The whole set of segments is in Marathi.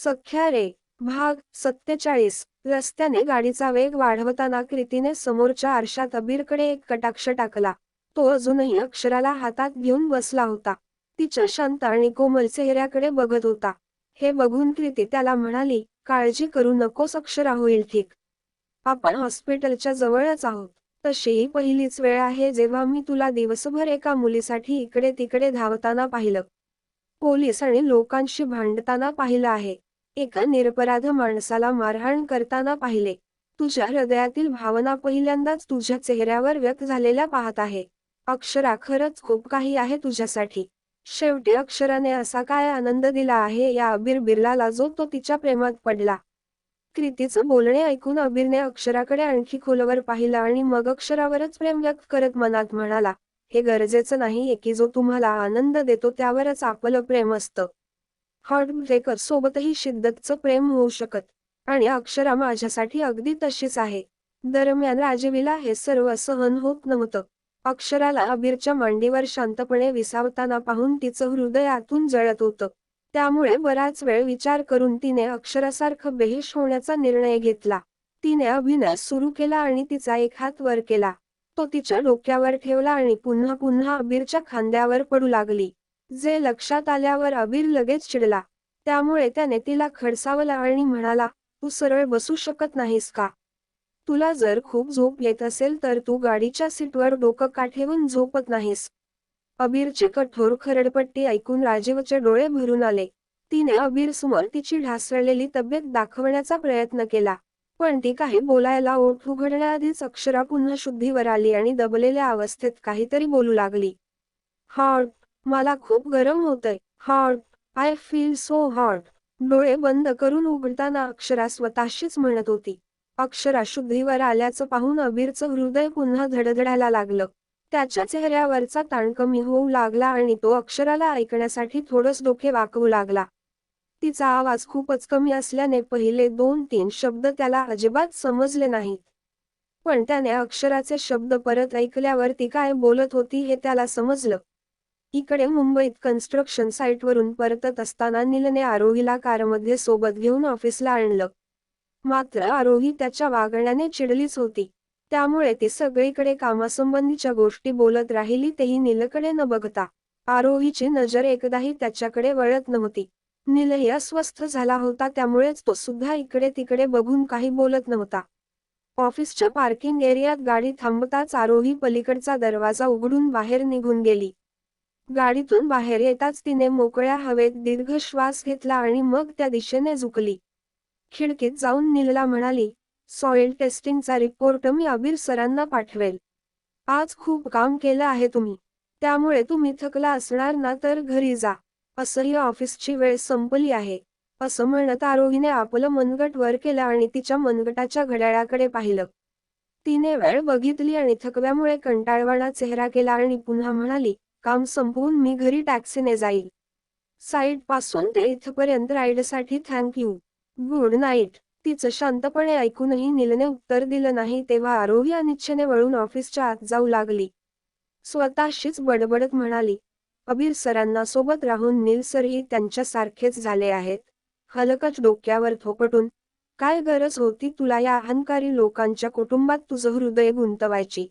सख्या रे भाग 47 रस्त्याने गाडीचा वेग वाढवताना कृतीने समोरच्या आरशात अबीरकडे एक कटाक्ष टाकला. तो अजूनही अक्षराला हातात घेऊन बसला होता. तिच्या शांत आणि कोमल चेहऱ्याकडे बघत होता. हे बघून कृती त्याला म्हणाली, काळजी करू नकोस अक्षरा, होईल ठीक. आपण हॉस्पिटलच्या जवळच आहोत. तशी ही पहिलीच वेळ आहे जेव्हा मी तुला दिवसभर एका मुलीसाठी इकडे तिकडे धावताना पाहिलं. पोलीस आणि लोकांशी भांडताना पाहिलं आहे. एका निरपराध माणसाला मारहाण करताना पाहिले. तुझ्या हृदयातील भावना पहिल्यांदाच तुझ्या चेहऱ्यावर व्यक्त झालेल्या पाहत आहे. अक्षरा, खरंच खूप काही आहे तुझ्यासाठी. शेवटी अक्षराने असा काय आनंद दिला आहे या अबीर बिर्लाला जो तो तिच्या प्रेमात पडला. कृतीचं बोलणे ऐकून अबीरने अक्षराकडे आणखी खोलवर पाहिलं आणि मग अक्षरावरच प्रेम व्यक्त करत मनात म्हणाला, हे गरजेचं नाहीये की जो तुम्हाला आनंद देतो त्यावरच आपलं प्रेम असतं. हार्टब्रेकर सोबतही शिद्दतचं प्रेम होऊ शकत. आणि अक्षरा माझ्यासाठी अगदी तशीच आहे. दरम्यान राजवीला हे सर्व सहन होत नव्हतं. अक्षराला अबीरच्या मांडीवर शांतपणे विसावताना पाहून तिचं हृदय आतून जळत होतं. त्यामुळे बराच वेळ विचार करून तिने अक्षरासारखं बेहोश होण्याचा निर्णय घेतला. तिने अभिनय सुरू केला आणि तिचा एक हात वर केला. तो तिच्या डोक्यावर ठेवला आणि पुन्हा पुन्हा अबीरच्या खांद्यावर पडू लागली. जे लक्षात आल्यावर अबीर लगेच चिडला. त्यामुळे त्याने तिला खडसावलं आणि म्हणाला, तू सरळ बसू शकत नाहीस का? तुला जर खूप झोप येत असेल तर तू गाडीच्या सीटवर डोकं का ठेवून झोपत नाहीस? अबीरची कठोर खरडपट्टी ऐकून राजीवचे डोळे भरून आले. तिने अबीरसमोर तिची ढासळलेली तब्येत दाखवण्याचा प्रयत्न केला. पण ती काही बोलायला ओठ उघडण्याआधीच अक्षरा पुन्हा शुद्धीवर आली आणि दबलेल्या अवस्थेत काहीतरी बोलू लागली. हॉट, मला खूप गरम होतंय. Hot, I feel so hot. डोळे बंद करून उघडताना अक्षरा स्वतःशीच म्हणत होती. अक्षरा शुद्धीवर आल्याचं पाहून अबीरचं हृदय पुन्हा धडधडायला लागलं. त्याच्या चेहऱ्यावरचा ताण कमी होऊ लागला आणि तो अक्षराला ऐकण्यासाठी थोडंच डोके वाकवू लागला. तिचा आवाज खूपच कमी असल्याने पहिले 2-3 शब्द त्याला अजिबात समजले नाहीत. पण त्याने अक्षराचे शब्द परत ऐकल्यावर ती काय बोलत होती हे त्याला समजलं. इकडे मुंबईत कन्स्ट्रक्शन साईटवरून परतत असताना नीलने आरोहीला कारमध्ये सोबत घेऊन ऑफिसला आणलं. मात्र आरोही त्याच्या वागण्याने चिडलीच होती. त्यामुळे ती सगळीकडे कामासंबंधीच्या गोष्टी बोलत राहिली, तेही नीलकडे न बघता. आरोहीची नजर एकदाही त्याच्याकडे वळत नव्हती. नीलही अस्वस्थ झाला होता, त्यामुळेच तो सुद्धा इकडे तिकडे बघून काही बोलत नव्हता. ऑफिसच्या पार्किंग एरियात गाडी थांबताच आरोही पलीकडचा दरवाजा उघडून बाहेर निघून गेली. गाडीतून बाहेर येताच तिने मोकळ्या हवेत दीर्घ श्वास घेतला आणि मग त्या दिशेने झुकली. खिडकीत जाऊन नीलला म्हणाली, सॉइल टेस्टिंगचा रिपोर्ट मी अबीर सरांना पाठवेल. आज खूप काम केलं आहे तुम्ही. त्यामुळे तुम्ही थकला असणार ना, तर घरी जा. असंही ऑफिसची वेळ संपली आहे. असं म्हणत आरोहीने आपलं मनगट वर केलं आणि तिच्या मनगटाच्या घड्याळाकडे पाहिलं. तिने वेळ बघितली आणि थकव्यामुळे कंटाळवाणा चेहरा केला आणि पुन्हा म्हणाली, काम संपवून मी घरी टॅक्सीने जाईल. साईटपासून ते इथपर्यंत राईडसाठी थँक यू. Good night. तिचं शांतपणे ऐकूनही नीलने उत्तर दिलं नाही तेव्हा आरोही अनिच्छेने वळून ऑफिसच्या आत जाऊ लागली. स्वतःशीच बडबडत म्हणाली, अबीर सरांना सोबत राहून नील सरही त्यांच्यासारखेच झाले आहेत. हलकच डोक्यावर थोपटून, काय गरज होती तुला या अहंकारी लोकांच्या कुटुंबात तुझं हृदय गुंतवायची?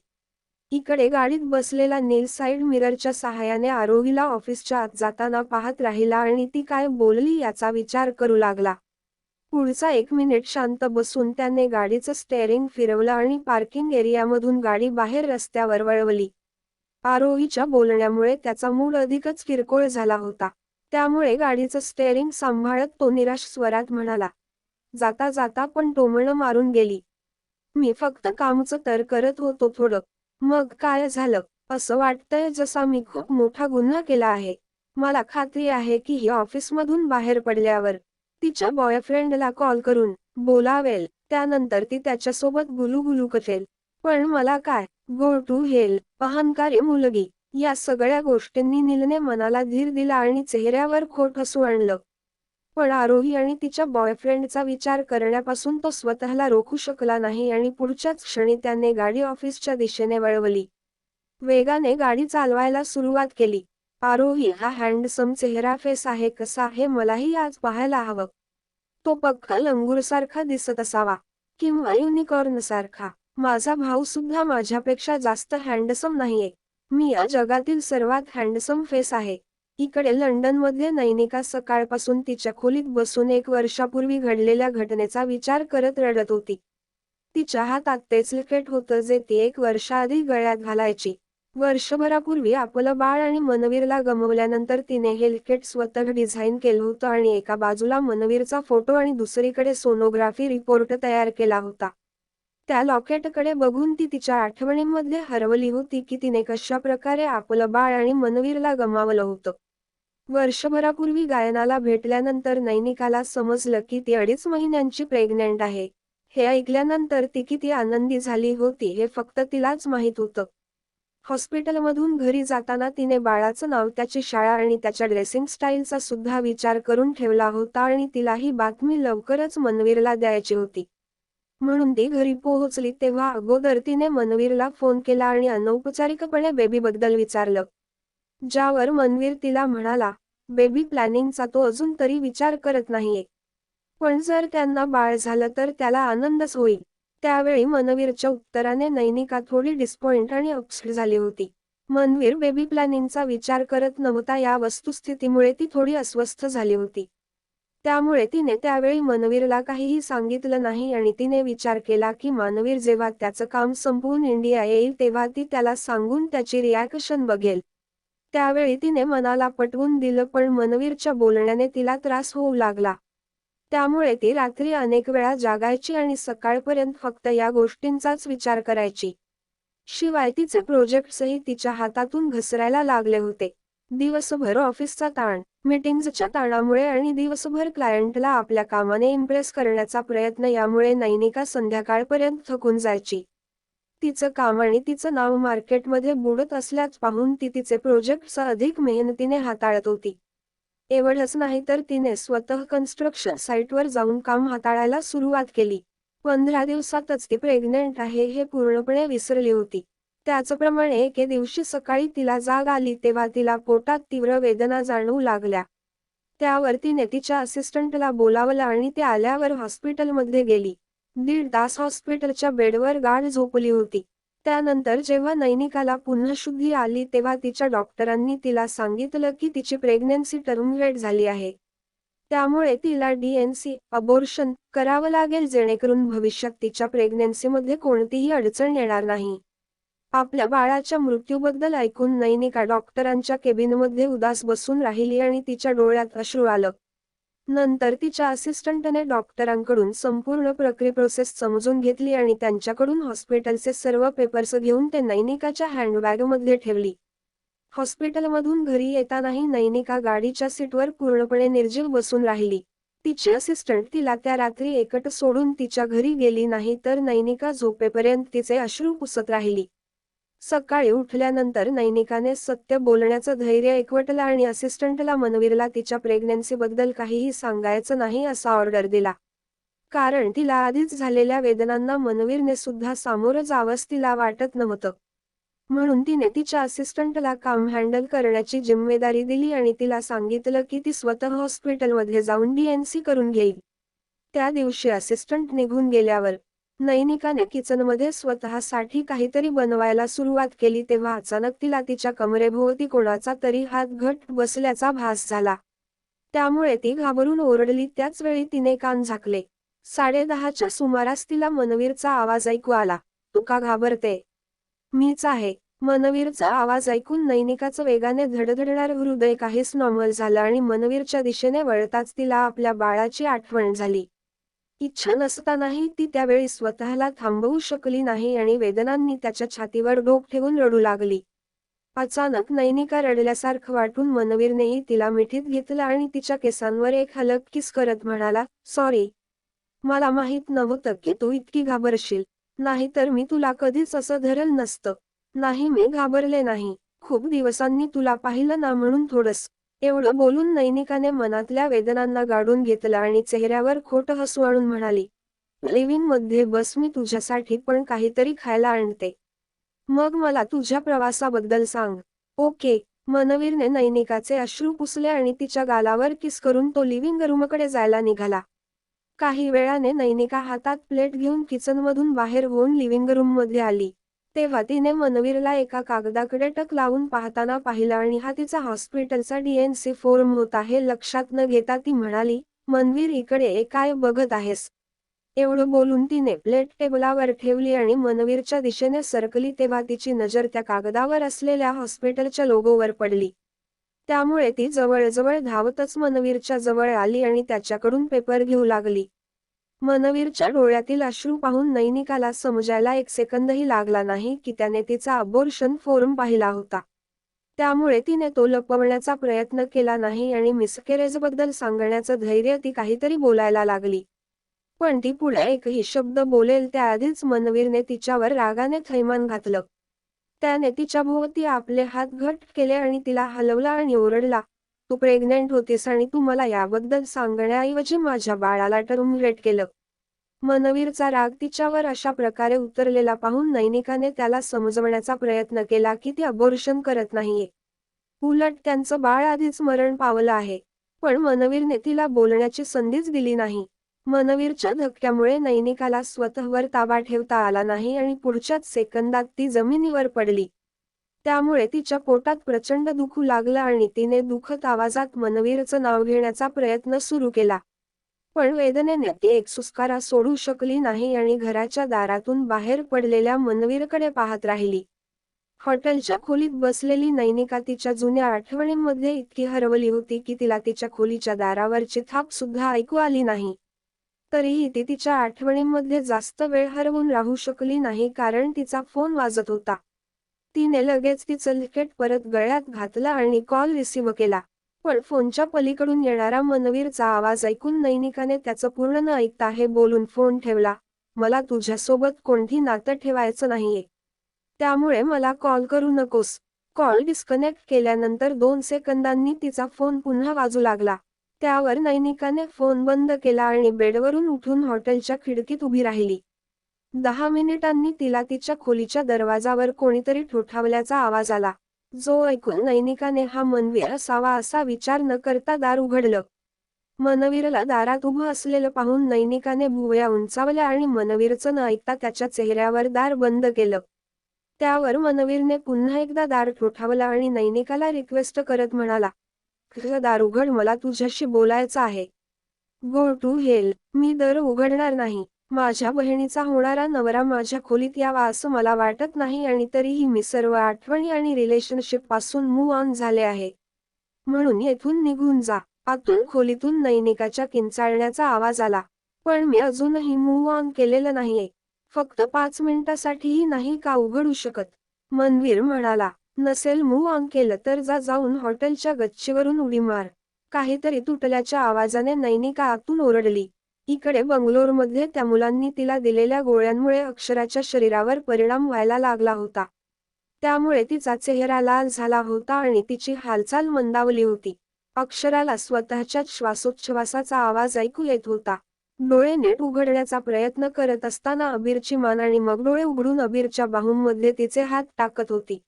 इकडे गाडीत बसलेला नील साईड मिररच्या सहाय्याने आरोहीला ऑफिसच्या आत जाताना पाहत राहिला आणि ती काय बोलली याचा विचार करू लागला. पुढचा 1 मिनिट शांत बसून त्याने गाडीचं स्टेअरिंग फिरवलं आणि पार्किंग एरियामधून गाडी बाहेर रस्त्यावर वळवली. आरोहीच्या बोलण्यामुळे त्याचा मूड अधिकच किरकोळ झाला होता. त्यामुळे गाडीचं स्टेअरिंग सांभाळत तो निराश स्वरात म्हणाला, जाता जाता पण टोमणं मारून गेली. मी फक्त कामचं तर करत होतो थोडं. मग काय झालं? असं वाटतंय जसा मी खूप मोठा गुन्हा केला आहे. मला खात्री आहे की ही ऑफिसमधून बाहेर पडल्यावर तिच्या बॉयफ्रेंडला कॉल करून बोलावेल. त्यानंतर ती त्याच्यासोबत गुलूगुलू करेल. पण मला काय? Go to hell. अहंकारी मुलगी. या सगळ्या गोष्टींनी नीलने मनाला धीर दिला आणि चेहऱ्यावर खोट हसू आणलं. पण आरोही आणि तिच्या बॉयफ्रेंडचा विचार करण्यापासून तो स्वतःला रोखू शकला नाही आणि पुढच्याच क्षणी त्याने गाडी ऑफिसच्या दिशेने वळवली. वेगाने गाडी चालवायला सुरुवात केली. आरोही हा हँडसम चेहरा फेस आहे कसा हे मलाही आज पाहायला हवं. तो पक्का लंगूरसारखा दिसत असावा किंवा युनिकॉर्न सारखा. माझा भाऊ सुद्धा माझ्यापेक्षा जास्त हँडसम नाहीये. मी या जगातील सर्वात हँडसम फेस आहे. इकडे लंडनमध्ये नैनिका सकाळपासून तिच्या खोलीत बसून 1 वर्षापूर्वी घडलेल्या घटनेचा विचार करत रडत होती. तिच्या हातात तेच लकेट होतं जे ती 1 वर्षाआधी गळ्यात घालायची. वर्षभरापूर्वी आपलं बाळ आणि मनवीरला गमावल्यानंतर तिने हे लकेट स्वतः डिझाईन केलं होतं आणि एका बाजूला मनवीरचा फोटो आणि दुसरीकडे सोनोग्राफी रिपोर्ट तयार केला होता. त्या लॉकेटकडे बघून ती तिच्या आठवणींमध्ये हरवली होती की तिने कशा प्रकारे आपलं बाळ आणि मनवीरला गमावलं होतं. वर्षभरापूर्वी गायनाला भेटल्यानंतर नैनिकाला समजलं की ती 2.5 महिन्यांची प्रेग्नंट आहे. हे ऐकल्यानंतर ती किती आनंदी झाली होती हे फक्त तिलाच माहीत होतं. हॉस्पिटलमधून घरी जाताना तिने बाळाचं नाव, त्याची शाळा आणि त्याच्या ड्रेसिंग स्टाईलचा सुद्धा विचार करून ठेवला होता आणि तिला ही बातमी लवकरच मनवीरला द्यायची होती. म्हणून ती घरी पोहोचली तेव्हा अगोदर तिने मनवीरला फोन केला आणि अनौपचारिकपणे बेबीबद्दल विचारलं. ज्यावर मनवीर तिला म्हणाला, बेबी प्लॅनिंगचा तो अजून तरी विचार करत नाहीये. पण जर त्यांना बाळ झालं तर त्याला आनंदच होईल. त्यावेळी मनवीरच्या उत्तराने नैनिका थोडी डिसपॉइंट आणि अपसेट झाली होती. मनवीर बेबी प्लॅनिंगचा विचार करत नव्हता या वस्तुस्थितीमुळे ती थोडी अस्वस्थ झाली होती. त्यामुळे तिने त्यावेळी मनवीरला काहीही सांगितलं नाही आणि तिने विचार केला की मनवीर जेव्हा त्याचं काम संपवून इंडिया येईल तेव्हा ती त्याला सांगून त्याची रिॲक्शन बघेल. त्यावेळी तिने मनाला पटवून दिलं पण मनवीरच्या बोलण्याने तिला त्रास होऊ लागला. त्यामुळे ती रात्री अनेक वेळा जागायची आणि सकाळपर्यंत फक्त या गोष्टींचाच विचार करायची. शिवाय तिचे प्रोजेक्ट्सही तिच्या हातातून घसरायला लागले होते. दिवसभर ऑफिसचा ताण, मीटिंग्जच्या ताणामुळे आणि दिवसभर क्लायंटला आपल्या कामाने इम्प्रेस करण्याचा प्रयत्न यामुळे नैनिका संध्याकाळपर्यंत थकून जायची. तिचं काम आणि तिचं नाव मार्केटमध्ये बुडत असल्याचं पाहून ती तिचे प्रोजेक्ट्स अधिक मेहनतीने हाताळत होती. एवढंच नाही तर तिने स्वतः कन्स्ट्रक्शन साईटवर जाऊन काम हाताळायला सुरुवात केली. 15 दिवसातच ती प्रेग्नंट आहे हे पूर्णपणे विसरली होती. त्याचप्रमाणे एके दिवशी सकाळी तिला जाग आली तेव्हा तिला पोटात तीव्र वेदना जाणवू लागल्या. त्यावर तिने तिच्या असिस्टंटला बोलावलं आणि ती आल्यावर हॉस्पिटलमध्ये गेली. 1.5 तास हॉस्पिटलच्या बेडवर गाढ झोपली होती. त्यानंतर जेव्हा नैनिकाला पुन्हा शुद्धी आली तेव्हा तिच्या डॉक्टरांनी तिला सांगितलं की तिची प्रेग्नन्सी टर्मिनेट झाली आहे. त्यामुळे तिला DNC अबॉर्शन करावं लागेल जेणेकरून भविष्यात तिच्या प्रेग्नन्सीमध्ये कोणतीही अडचण येणार नाही. आपल्या बाळाच्या मृत्यूबद्दल ऐकून नैनिका डॉक्टरांच्या केबिनमध्ये उदास बसून राहिली आणि तिच्या डोळ्यात अश्रू आलं. नंतर तिच्या असिस्टंटने डॉक्टरांकडून संपूर्ण प्रोसेस समजून घेतली आणि त्यांच्याकडून हॉस्पिटलचे सर्व पेपर्स घेऊन ते नैनिकाच्या हँडबॅगमध्ये ठेवली. हॉस्पिटलमधून घरी येतानाही नैनिका गाडीच्या सीटवर पूर्णपणे निर्जीव बसून राहिली. तिची असिस्टंट तिला त्या रात्री एकटं सोडून तिच्या घरी गेली नाही तर नैनिका झोपेपर्यंत तिचे अश्रू पुसत राहिली. सकाळी उठल्यानंतर नैनिकाने सत्य बोलण्याचं धैर्य एकवटलं आणि असिस्टंटला मनवीरला तिच्या प्रेग्नन्सीबद्दल काहीही सांगायचं नाही असा ऑर्डर दिला. कारण तिला आधीच झालेल्या वेदनांना मनवीरने सुद्धा सामोरं जावंच तिला वाटत नव्हतं. म्हणून तिने तिच्या असिस्टंटला काम हँडल करण्याची जिम्मेदारी दिली आणि तिला सांगितलं की ती स्वतः हॉस्पिटलमध्ये जाऊन DNC करून घेईल. त्या दिवशी असिस्टंट निघून गेल्यावर नैनिकाने किचनमध्ये स्वतःसाठी काहीतरी बनवायला सुरुवात केली तेव्हा अचानक तिला तिच्या कमरेभोवती कोणाचा तरी हात घट्ट बसल्याचा भास झाला. त्यामुळे ती घाबरून ओरडली. त्याच वेळी तिने कान झाकले. 10:30च्या सुमारास तिला मनवीरचा आवाज ऐकू आला. "तू का घाबरते? मीच आहे." मनवीरचा आवाज ऐकून नैनिकाचं वेगाने धडधडणारं हृदय काहीच नॉर्मल झालं आणि मनवीरच्या दिशेने वळताच तिला आपल्या बाळाची आठवण झाली. इच्छा नसतानाही ती त्यावेळी स्वतःला थांबवू शकली नाही आणि वेदनांनी त्याच्या छातीवर डोक ठेवून रडू लागली. अचानक नैनिका रडल्यासारखं वाटून मनवीरनेही तिला मिठीत घेतलं आणि तिच्या केसांवर एक हलक किस करत म्हणाला, "सॉरी. मला माहित नव्हतं की तू इतकी घाबरशील. नाहीतर मी तुला कधीच असं धरलं नसतं." "नाही, मी घाबरले नाही. खूप दिवसांनी तुला पाहिलं ना म्हणून थोडंसं." एवढं बोलून नैनिकाने मनातल्या वेदनांना गाडून घेतलं आणि चेहऱ्यावर खोटं हसू आणून म्हणाली, "लिव्हिंग मध्ये बस, मी तुझ्यासाठी पण काहीतरी खायला आणते. मग मला तुझ्या प्रवासाबद्दल सांग." "ओके." मनवीरने नैनिकाचे अश्रू पुसले आणि तिच्या गालावर किस करून तो लिव्हिंग रूमकडे जायला निघाला. काही वेळाने नैनिका हातात प्लेट घेऊन किचनमधून बाहेर होऊन लिव्हिंग रूममध्ये आली. तेव्हा तिने मनवीरला एका कागदाकडे टक लावून पाहताना पाहिलं आणि हा तिचा हॉस्पिटलचा DNC फॉर्म होता हे लक्षात न घेता ती म्हणाली, मनवीर इकडे काय बघत आहेस? एवढं बोलून तिने प्लेट टेबलावर ठेवली आणि मनवीरच्या दिशेने सरकली तेव्हा तिची नजर त्या कागदावर असलेल्या हॉस्पिटलच्या लोगोवर पडली. त्यामुळे ती जवळजवळ धावतच मनवीरच्या जवळ आली आणि त्याच्याकडून पेपर घेऊ लागली. मनवीरच्या डोळ्यातील अश्रू पाहून नैनिकाला समजायला एक सेकंदही लागला नाही की त्याने तिचा अबॉर्शन फॉर्म पाहिला होता. त्यामुळे तिने तो लपवण्याचा प्रयत्न केला नाही आणि मिसकॅरेजबद्दल सांगण्याचं धैर्य ती काहीतरी बोलायला लागली. पण ती पुढे एकही शब्द बोलेल त्याआधीच मनवीरने तिच्यावर रागाने थैमान घातलं. त्याने तिच्याभोवती आपले हात घट्ट केले आणि तिला हलवला आणि ओरडला, तू प्रेग्नंट होतीस आणि तू मला याबद्दल सांगण्याऐवजी माझ्या बाळाला टर्मिनेट केलं. मनवीरचा राग तिच्यावर अशा प्रकारे उतरलेला पाहून नैनिकाने त्याला समजवण्याचा प्रयत्न केला की ती अबॉर्शन करत नाहीये. उलट त्यांचं बाळ आधीच मरण पावलं आहे. पण मनवीरने तिला बोलण्याची संधीच दिली नाही. मनवीरच्या धक्क्यामुळे नैनिकाला स्वतःवर ताबा ठेवता आला नाही आणि पुढच्याच सेकंदात ती जमिनीवर पडली. त्यामुळे तिच्या पोटात प्रचंड दुखू लागलं आणि तिने दुखत आवाजात मनवीरचं नाव घेण्याचा प्रयत्न सुरू केला. पण वेदनेने ती एक सुस्कारा सोडू शकली नाही आणि घराच्या दारातून बाहेर पडलेल्या मनवीरकडे पाहत राहिली. हॉटेलच्या खोलीत बसलेली नैनिका तिच्या जुन्या आठवणींमध्ये इतकी हरवली होती की तिला तिच्या खोलीच्या दारावरची थाप सुद्धा ऐकू आली नाही. तरीही ती तिच्या आठवणींमध्ये जास्त वेळ हरवून राहू शकली नाही कारण तिचा फोन वाजत होता. तिने लगेच तिचं लिकेट परत गळ्यात घातलं आणि कॉल रिसीव्ह केला. पण फोनच्या पलीकडून येणारा मनवीरचा आवाज ऐकून नैनिकाने त्याचं पूर्ण न ऐकता हे बोलून फोन ठेवला, मला तुझ्यासोबत कोणती नातं ठेवायचं नाहीये. त्यामुळे मला कॉल करू नकोस. कॉल डिस्कनेक्ट केल्यानंतर 2 सेकंदांनी तिचा फोन पुन्हा वाजू लागला. त्यावर नैनिकाने फोन बंद केला आणि बेडवरून उठून हॉटेलच्या खिडकीत उभी राहिली. 10 मिनिटांनी तिला तिच्या खोलीच्या दरवाजावर कोणीतरी ठोठावल्याचा आवाज आला. जो ऐकून नैनिकाने हा मनवीर असावा असा विचार न करता दार उघडलं. मनवीरला दारात उभं असलेलं पाहून नैनिकाने भुवया उंचावल्या आणि मनवीरचं न ऐकता त्याच्या चेहऱ्यावर दार बंद केलं. त्यावर मनवीरने पुन्हा एकदा दार ठोठावलं आणि नैनिकाला रिक्वेस्ट करत म्हणाला, दार उघड, मला तुझ्याशी बोलायचं आहे. गो टू हेल. मी दार उघडणार नाही. माझ्या बहिणीचा होणारा नवरा माझ्या खोलीत यावा असं मला वाटत नाही आणि तरीही मी सर्व आठवणी आणि रिलेशनशिप पासून मूव्ह ऑन झाले आहे. म्हणून येथून निघून जा. आतून खोलीतून नैनिकाच्या किंचाळण्याचा आवाज आला. पण मी अजूनही मूव्ह ऑन केलेलं नाहीये. फक्त 5 मिनिटासाठीही नाही का उघडू शकत? मनवीर म्हणाला, नसेल मूव्ह ऑन केलं तर जाऊन हॉटेलच्या गच्चीवरून उडी मार. काहीतरी तुटल्याच्या आवाजाने नैनिका आतून ओरडली. इकडे बंगलोरमध्ये त्या मुलांनी तिला दिलेल्या गोळ्यांमुळे अक्षराच्या शरीरावर परिणाम व्हायला लागला होता. त्यामुळे तिचा चेहरा लाल झाला होता आणि तिची हालचाल मंदावली होती. अक्षराला स्वतःच्याच श्वासोच्छवासाचा आवाज ऐकू येत होता. डोळे नीट उघडण्याचा प्रयत्न करत असताना अबीरची मान आणि मग डोळे उघडून अबीरच्या बाहूंमध्ये तिचे हात टाकत होती.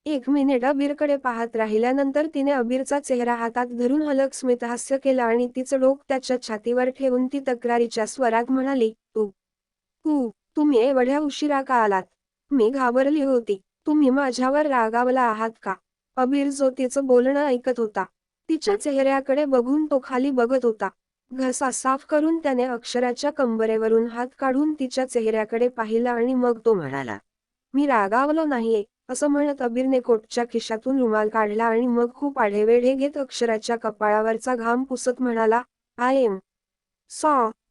1 मिनिट अबीरकडे पाहत राहिल्यानंतर तिने अबीरचा चेहरा हातात धरून हलक स्मितहास्य केलं आणि तिचं डोकं त्याच्या छातीवर ठेवून ती तक्रारीच्या स्वरात म्हणाली, तुम्ही एवढ्या उशिरा का आलात? मी घाबरली होती. तुम्ही माझ्यावर रागावला आहात का? अबीर जो तिचं बोलणं ऐकत होता. तिच्या चेहऱ्याकडे बघून तो खाली बघत होता. घसा साफ करून त्याने अक्षराच्या कंबरेवरून हात काढून तिच्या चेहऱ्याकडे पाहिलं आणि मग तो म्हणाला, मी रागावलो नाहीये. असं म्हणत अबीरने कोटच्या खिशातून रुमाल काढला आणि मग खूप आढेवेढे घेत अक्षराच्या कपाळावरचा घाम पुसत म्हणाला, आय एम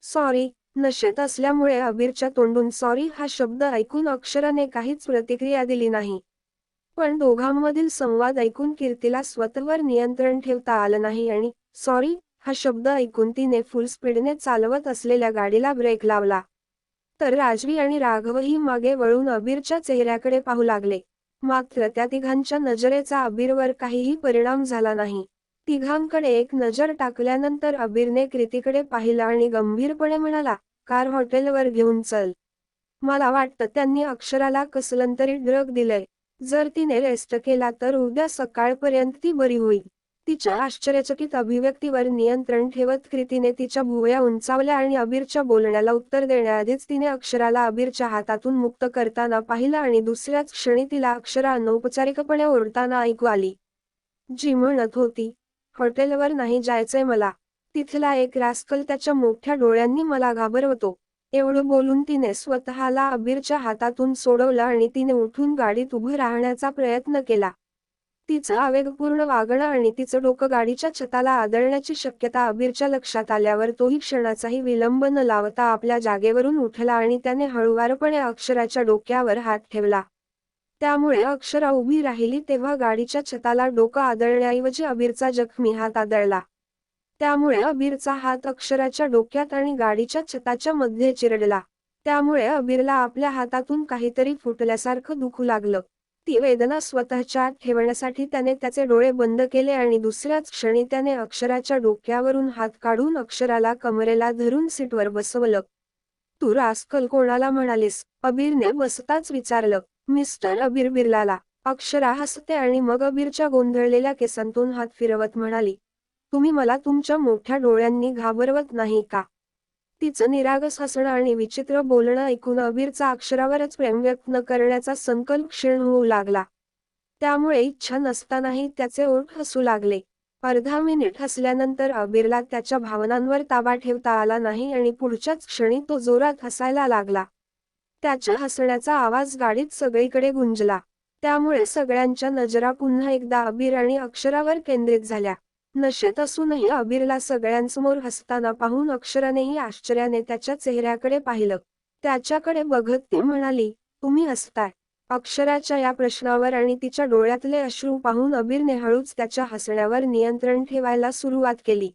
सॉरी. नशेत असल्यामुळे अबीरच्या तोंडून सॉरी हा शब्द ऐकून अक्षराने काहीच प्रतिक्रिया दिली नाही. पण दोघांमधील संवाद ऐकून कीर्तीला स्वतःवर नियंत्रण ठेवता आलं नाही आणि सॉरी हा शब्द ऐकून तिने फुल स्पीडने चालवत असलेल्या गाडीला ब्रेक लावला. तर राजवी आणि राघवही मागे वळून अबीरच्या चेहऱ्याकडे पाहू लागले. मात्र त्या तिघांच्या नजरेचा अबीरवर काहीही परिणाम झाला नाही. तिघांकडे एक नजर टाकल्यानंतर अबीरने कृतीकडे पाहिलं आणि गंभीरपणे म्हणाला, कार हॉटेलवर घेऊन चल. मला वाटतं त्यांनी अक्षराला कसलं तरी ड्रग दिलंय. जर तिने रेस्ट केला तर उद्या सकाळपर्यंत ती बरी होईल. तिच्या आश्चर्यचकित अभिव्यक्तीवर नियंत्रण ठेवत कृतीने तिच्या भुवया उंचावल्या आणि अबीरच्या बोलण्याला उत्तर देण्याआधीच तिने अक्षराला अबीरच्या हातातून मुक्त करताना पाहिलं आणि दुसऱ्याच क्षणी तिला अक्षरा अनौपचारिकपणे ओरडताना ऐकू आली. जी म्हणत होती, हॉटेलवर नाही जायचंय मला. तिथला एक रास्कल त्याच्या मोठ्या डोळ्यांनी मला घाबरवतो. एवढं बोलून तिने स्वतःला अबीरच्या हातातून सोडवलं आणि तिने उठून गाडीत उभं राहण्याचा प्रयत्न केला. तिचं आवेगपूर्ण वागणं आणि तिचं डोकं गाडीच्या छताला आदळण्याची शक्यता अबीरच्या लक्षात आल्यावर तोही क्षणाचाही विलंब न लावता आपल्या जागेवरून उठला आणि त्याने हळुवारपणे अक्षराच्या डोक्यावर हात ठेवला. त्यामुळे अक्षरा उभी राहिली तेव्हा गाडीच्या छताला डोकं आदळण्याऐवजी अबीरचा जखमी हात आदळला. त्यामुळे अबीरचा हात अक्षराच्या डोक्यात आणि गाडीच्या छताच्या मध्ये चिरडला. त्यामुळे अबीरला आपल्या हातातून काहीतरी फुटल्यासारखं दुखू लागलं. ती वेदना स्वतःच्या आत ठेवण्यासाठी त्याने त्याचे डोळे बंद केले आणि दुसऱ्याच क्षणी त्याने अक्षराच्या डोक्यावरून हात काढून अक्षराला कमरेला धरून सीटवर बसवलं. तू रास्कल कोणाला म्हणालीस? अबीरने बसताच विचारलं. मिस्टर अबीर बिर्लाला. अक्षरा हसते आणि मग अबीरच्या गोंधळलेल्या केसांतून हात फिरवत म्हणाली. तुम्ही मला तुमच्या मोठ्या डोळ्यांनी घाबरवत नाही का? तिचं निरागस हसणं आणि विचित्र बोलणं ऐकून अबीरचा अक्षरावरच प्रेम व्यक्त न करण्याचा संकल्प क्षीण होऊ लागला. त्यामुळे इच्छा नसतानाही त्याचे ओठ हसू लागले. अर्धा मिनिट हसल्यानंतर अबीरला त्याच्या भावनांवर ताबा ठेवता आला नाही आणि पुढच्याच क्षणी तो जोरात हसायला लागला. त्याच्या हसण्याचा आवाज गाडीत सगळीकडे गुंजला. त्यामुळे सगळ्यांच्या नजरा पुन्हा एकदा अबीर आणि अक्षरावर केंद्रित झाल्या. नशेत असूनही अबीरला सगळ्यांसमोर हसताना पाहून अक्षरानेही आश्चर्याने त्याच्या चेहऱ्याकडे पाहिलं. त्याच्याकडे बघत ती म्हणाली, तुम्ही हसताय? अक्षराच्या या प्रश्नावर आणि तिच्या डोळ्यातले अश्रू पाहून अबीरने हळूच त्याच्या हसण्यावर नियंत्रण ठेवायला सुरुवात केली.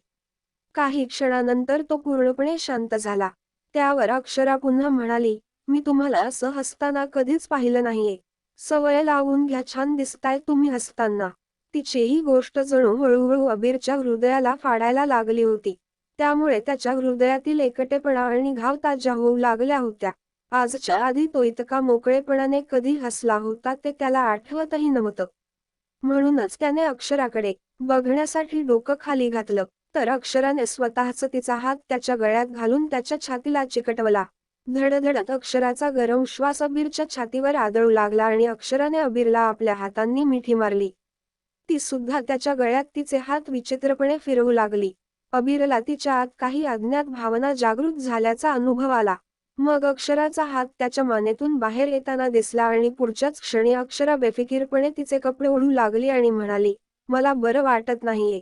काही क्षणानंतर तो पूर्णपणे शांत झाला. त्यावर अक्षरा पुन्हा म्हणाली, मी तुम्हाला असं हसताना कधीच पाहिलं नाहीये. सवय लावून घ्या, छान दिसताय तुम्ही हसताना. तिची ही गोष्ट जणू हळूहळू अबीरच्या हृदयाला फाडायला लागली होती. त्यामुळे त्याच्या हृदयातील एकटेपणा आणि घाव ताज्या होऊ लागल्या होत्या. आजच्या आधी तो इतका मोकळेपणाने कधी हसला होता ते त्याला आठवतही नव्हतं. म्हणूनच त्याने अक्षराकडे बघण्यासाठी डोकं खाली घातलं, तर अक्षराने स्वतःच तिचा हात त्याच्या गळ्यात घालून त्याच्या छातीला चिकटवला. धडधडत अक्षराचा गरम श्वास अबीरच्या छातीवर आदळू लागला आणि अक्षराने अबीरला आपल्या हातांनी मिठी मारली. ती सुद्धा त्याच्या गळ्यात तिचे हात विचित्रपणे फिरवू लागली. अबीरला तिच्या आत काही अज्ञात भावना जागृत झाल्याचा अनुभव आला. मग अक्षराचा हात त्याच्या मानेतून बाहेर येताना दिसला आणि पुढच्याच क्षणी अक्षरा बेफिकीरपणे तिचे कपडे ओढू लागली आणि म्हणाली, मला बरं वाटत नाहीये.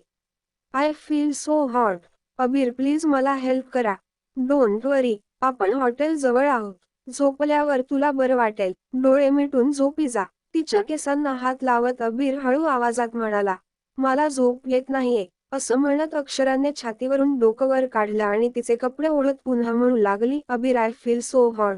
I feel so hot. अबीर प्लीज मला हेल्प करा. डोंट वरी, आपण हॉटेल जवळ आहोत. झोपल्यावर तुला बरं वाटेल. डोळे मिटून झोपी जा. तिच्या केसांना हात लावत अबीर हळू आवाजात म्हणाला, मला झोप येत नाहीये. असं म्हणत अक्षराने छातीवरून डोकं वर काढलं आणि तिचे कपडे ओढत पुन्हा म्हणू लागली, Abir I feel so hot.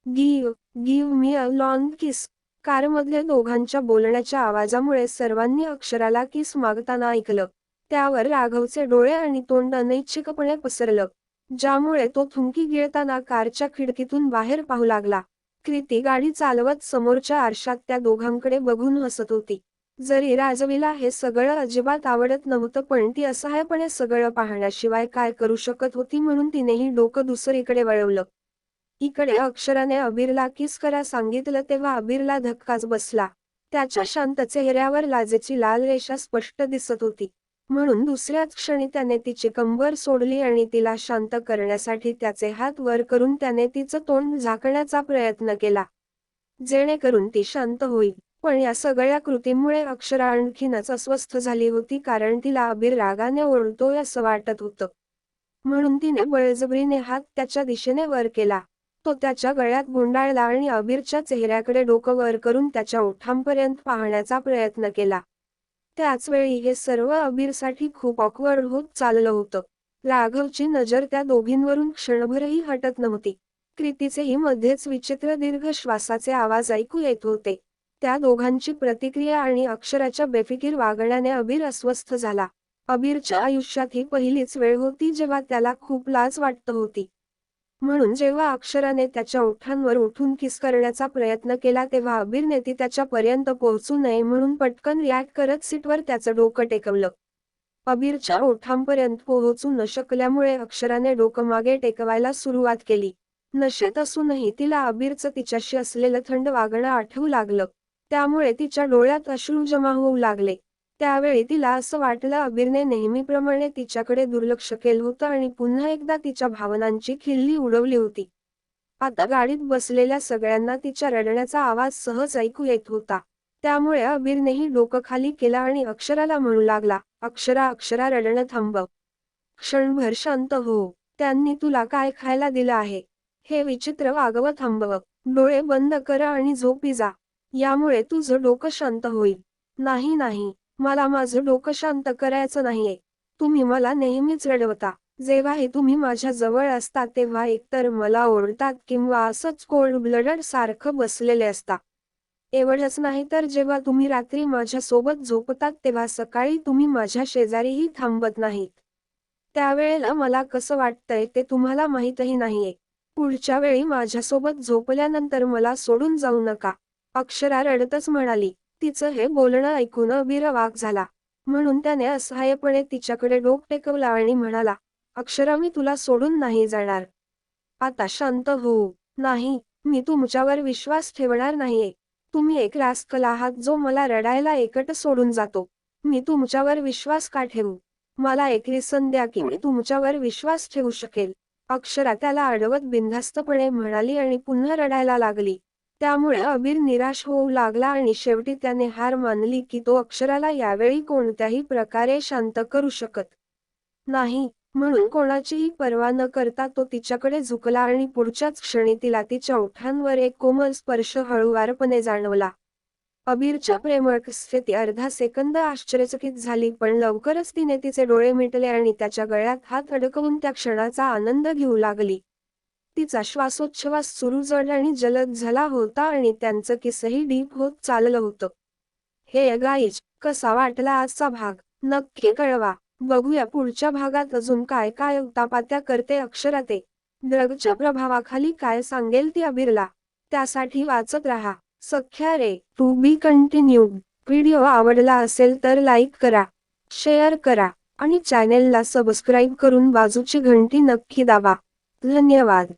Give me a long kiss. कारमधल्या दोघांच्या बोलण्याच्या आवाजामुळे सर्वांनी अक्षराला किस मागताना ऐकलं. त्यावर राघवचे डोळे आणि तोंड अनैच्छिकपणे पसरलं, ज्यामुळे तो थुंकी गिळताना कारच्या खिडकीतून बाहेर पाहू लागला. कृती गाडी चालवत समोरच्या आरशात त्या दोघांकडे बघून हसत होती. जरी राजवीला हे सगळं अजिबात आवडत नव्हतं, पण ती असहायपणे सगळं पाहण्याशिवाय काय करू शकत होती, म्हणून तिनेही डोकं दुसरीकडे वळवलं. इकडे अक्षराने अबीरला किस करा सांगितलं तेव्हा अबीरला धक्काच बसला. त्याच्या शांत चेहऱ्यावर लाजेची लाल रेषा स्पष्ट दिसत होती. म्हणून दुसऱ्याच क्षणी त्याने तिची कंबर सोडली आणि तिला शांत करण्यासाठी त्याचे हात वर करून त्याने तिचं तोंड झाकण्याचा प्रयत्न केला, जेणेकरून ती शांत होईल. पण या सगळ्या कृतीमुळे अक्षरा आणखीनच अस्वस्थ झाली होती, कारण तिला अबीर रागाने ओरडतोय असं वाटत होतं. म्हणून तिने बळजबरीने हात त्याच्या दिशेने वर केला. तो त्याच्या गळ्यात गुंडाळला आणि अबीरच्या चेहऱ्याकडे डोकं वर करून त्याच्या ओठांपर्यंत पाहण्याचा प्रयत्न केला. त्याचवेळी हे सर्व अबीरसाठी खूप ऑकवर्ड होत चाललं होतं. राघवची नजर त्या दोघींवरून क्षणभरही हटत नव्हती. कृतीचेही मध्येच विचित्र दीर्घ श्वासाचे आवाज ऐकू येत होते. त्या दोघांची प्रतिक्रिया आणि अक्षराच्या बेफिकीर वागण्याने अबीर अस्वस्थ झाला. अबीरच्या आयुष्यात ही पहिलीच वेळ होती जेव्हा त्याला खूप लाज वाटत होती. म्हणून जेव्हा अक्षराने त्याच्या ओठांवर उठून किस करण्याचा प्रयत्न केला तेव्हा अबीरने ती त्याच्यापर्यंत पोहोचू नये म्हणून पटकन रिॲक्ट करत सीटवर त्याचं डोकं टेकवलं. अबीरच्या ओठांपर्यंत पोहोचू न शकल्यामुळे अक्षराने डोकं मागे टेकवायला सुरुवात केली. नशेत असूनही तिला अबीरचं तिच्याशी असलेलं थंड वागणं आठवू लागलं. त्यामुळे तिच्या डोळ्यात अश्रू जमा होऊ लागले. त्यावेळी तिला असं वाटलं अबीरने नेहमीप्रमाणे तिच्याकडे दुर्लक्ष केलं होतं आणि पुन्हा एकदा तिच्या भावनांची खिल्ली उडवली होती. आता गाडीत बसलेल्या सगळ्यांना तिच्या रडण्याचा आवाज सहज ऐकू येत होता. त्यामुळे अबीरनेही डोकं खाली केलं आणि अक्षराला म्हणू लागला, "अक्षरा, अक्षरा, रडणं थांबव. क्षणभर शांत हो. त्यांनी तुला काय खायला दिलं आहे? हे विचित्र वागवं थांबव. डोळे बंद कर आणि झोपी जा. यामुळे तुझं डोकं शांत होईल." "नाही नाही, मला माझं डोकं शांत करायचं नाहीये. तुम्ही मला नेहमीच रडवता. जेव्हाही तुम्ही माझ्या जवळ असता तेव्हा एकतर मला ओरडतात किंवा असंच कोल्ड ब्लडड सारखं बसलेले असता. एवढंच नाही तर जेव्हा तुम्ही रात्री माझ्या सोबत झोपतात तेव्हा सकाळी तुम्ही माझ्या शेजारीही थांबत नाहीत. त्यावेळेला मला कसं वाटतंय ते तुम्हाला माहीतही नाहीये. पुढच्या वेळी माझ्यासोबत झोपल्यानंतर मला सोडून जाऊ नका." अक्षरा रडतच म्हणाली. तिचं हे बोलणं ऐकून अबीर अवाक झाला. म्हणून त्याने असहाय्यपणे तिच्याकडे डोकं टेकवलं आणि म्हणाला, "अक्षरा, मी तुला सोडून नाही जाणार. आता शांत हो." "नाही, मी तुमच्यावर विश्वास ठेवणार नाहीये. तुम्ही एक रास्कल आहात जो मला रडायला एकटं सोडून जातो. मी तुमच्यावर विश्वास का ठेवू? मला एक रिसन द्या की मी तुमच्यावर विश्वास ठेवू शकेल." अक्षरा त्याला अडवत बिनधास्तपणे म्हणाली आणि पुन्हा रडायला लागली. त्यामुळे अबीर निराश होऊ लागला आणि शेवटी त्याने हार मानली की तो अक्षराला यावेळी कोणत्याही प्रकारे शांत करू शकत नाही. म्हणून कोणाचीही पर्वा न करता तो तिच्याकडे झुकला आणि पुढच्याच क्षणी तिला तिच्या ओठांवर एक कोमल स्पर्श हळूवारपणे जाणवला. अबीरच्या प्रेमळ स्थिती अर्धा सेकंद आश्चर्यचकित झाली, पण लवकरच तिने तिचे डोळे मिटले आणि त्याच्या गळ्यात हात अडकवून त्या क्षणाचा आनंद घेऊ लागली. तिचा श्वासोच्छवास सुरू जड आणि जलद झाला होता आणि त्यांचं किसही डीप होत चाललं होतं. हे गाईज, कसा वाटला आजचा भाग? नक्की कळवा. बघूया पुढच्या भागात अजून काय काय उतापात्या करते अक्षरा ते. ड्रगच्या प्रभावाखाली काय सांगेल ती अबीरला. त्यासाठी वाचत राहा. सख्या रे. To be continued. व्हिडिओ आवडला असेल तर लाईक करा, शेअर करा आणि चॅनेलला सबस्क्राईब करून बाजूची घंटी नक्की दाबा. धन्यवाद.